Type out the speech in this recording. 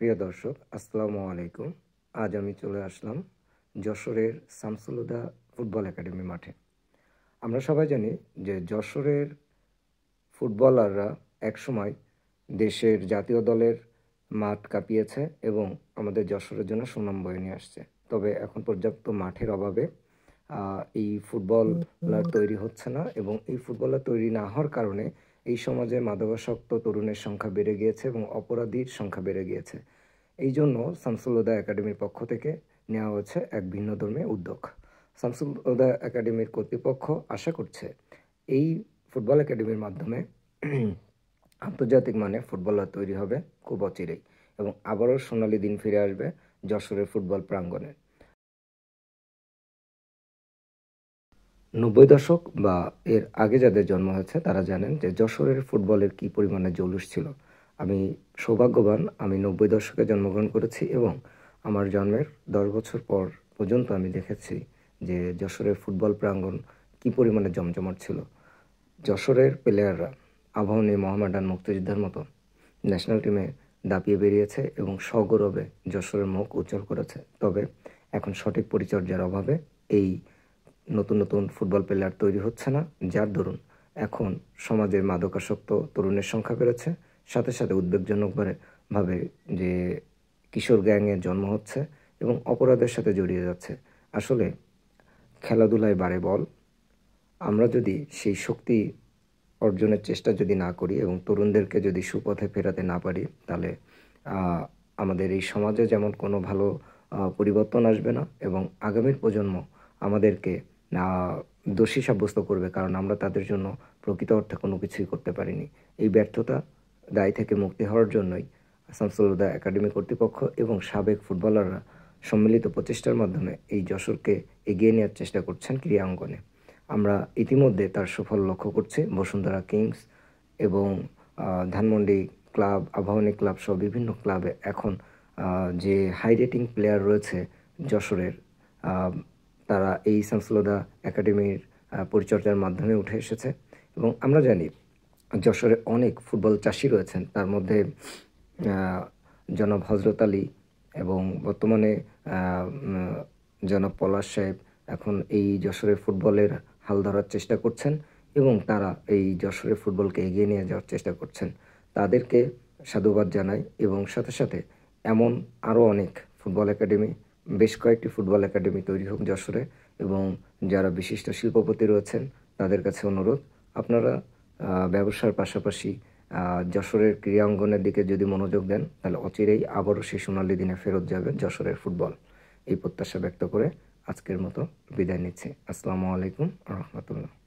প্রিয় দর্শক, আসসালামু আলাইকুম। আজ আমি চলে আসলাম যশোরের শামসুল হুদা ফুটবল একাডেমি মাঠে। আমরা সবাই জানি যে যশোরের ফুটবলাররা একসময় দেশের জাতীয় দলের মাঠ কাঁপিয়েছে এবং আমাদের যশোরের জন্য সুনাম বয়ে নিয়ে আসছে। তবে এখন পর্যাপ্ত মাঠের অভাবে এই ফুটবলার তৈরি হচ্ছে না, এবং এই ফুটবলার তৈরি না হওয়ার কারণে এই সমাজে মাদকাসক্ত তরুণের সংখ্যা বেড়ে গিয়েছে এবং অপরাধীর সংখ্যা বেড়ে গিয়েছে। এই জন্য শামসুল হুদা একাডেমির পক্ষ থেকে নেওয়া হয়েছে এক ভিন্নধর্মী উদ্যোগ। শামসুল হুদা একাডেমির কর্তৃপক্ষ আশা করছে এই ফুটবল একাডেমির মাধ্যমে আন্তর্জাতিক মানে ফুটবলার তৈরি হবে খুব অচিরেই, এবং আবারও সোনালী দিন ফিরে আসবে যশোরের ফুটবল প্রাঙ্গণে। 90 দশক বা এর আগে যাদের জন্ম হয়েছে তারা জানেন যে যশোরের ফুটবলের কী পরিমাণে জৌলুস ছিল। আমি সৌভাগ্যবান, আমি 90 দশকে জন্মগ্রহণ করেছি এবং আমার জন্মের 10 বছর পর পর্যন্ত আমি দেখেছি যে যশোরের ফুটবল প্রাঙ্গণ কী পরিমাণে জমজমাট ছিল। যশোরের প্লেয়াররা আবাহনী, মোহামেডান, মুক্তিযোদ্ধার মতো ন্যাশনাল টিমে দাপিয়ে বেরিয়েছে এবং সগৌরবে যশোরের মুখ উজ্জ্বল করেছে। তবে এখন সঠিক পরিচর্যার অভাবে এই নতুন নতুন ফুটবল প্লেয়ার তৈরি হচ্ছে না, যার দরুন এখন সমাজে মাদকাসক্ত তরুণের সংখ্যা বেড়েছে, সাথে সাথে উদ্বেগজনকভাবে যে কিশোর গ্যাংয়ের জন্ম হচ্ছে এবং অপরাধের সাথে জড়িয়ে যাচ্ছে। আসলে খেলাধুলায় বাড়ে বল। আমরা যদি সেই শক্তি অর্জনের চেষ্টা যদি না করি এবং তরুণদেরকে যদি সুপথে ফেরাতে না পারি, তাহলে আমাদের এই সমাজে যেমন কোনো ভালো পরিবর্তন আসবে না, এবং আগামীর প্রজন্ম আমাদেরকে দোষী সাব্যস্ত করবে, কারণ আমরা তাদের জন্য প্রকৃত অর্থে কোনো কিছুই করতে পারিনি। এই ব্যর্থতা দায় থেকে মুক্তি হওয়ার জন্যই শামসুল হুদা একাডেমি কর্তৃপক্ষ এবং সাবেক ফুটবলাররা সম্মিলিত প্রচেষ্টার মাধ্যমে এই যশোরকে এগিয়ে নেওয়ার চেষ্টা করছেন ক্রীড়া অঙ্গনে। আমরা ইতিমধ্যে তার সুফল লক্ষ্য করছি। বসুন্ধরা কিংস এবং ধানমন্ডি ক্লাব, আবাহনী ক্লাব সহ বিভিন্ন ক্লাবে এখন যে হাই রেটিং প্লেয়ার রয়েছে যশোরের, তারা এই শামসুল হুদা একাডেমির পরিচর্যার মাধ্যমে উঠে এসেছে। এবং আমরা জানি যশোরে অনেক ফুটবল চাষি রয়েছেন, তার মধ্যে জনাব হজরত আলী এবং বর্তমানে জনাব পলাশ সাহেব এখন এই যশোরের ফুটবলের হাল ধরার চেষ্টা করছেন এবং তারা এই যশোরের ফুটবলকে এগিয়ে নিয়ে যাওয়ার চেষ্টা করছেন। তাদেরকে সাধুবাদ জানাই, এবং সাথে সাথে এমন আরও অনেক ফুটবল একাডেমি, বেশ কয়েকটি ফুটবল একাডেমি তৈরি হোক যশোরে, এবং যারা বিশিষ্ট শিল্পপতি রয়েছেন তাদের কাছে অনুরোধ, আপনারা ব্যবসার পাশাপাশি যশোরের ক্রীড়া অঙ্গনের দিকে যদি মনোযোগ দেন, তাহলে অচিরেই আবারও সেই সোনালী দিনে ফেরত যাবে যশোরের ফুটবল। এই প্রত্যাশা ব্যক্ত করে আজকের মতো বিদায় নিচ্ছি। আসসালামু আলাইকুম রহমতুল্লাহ।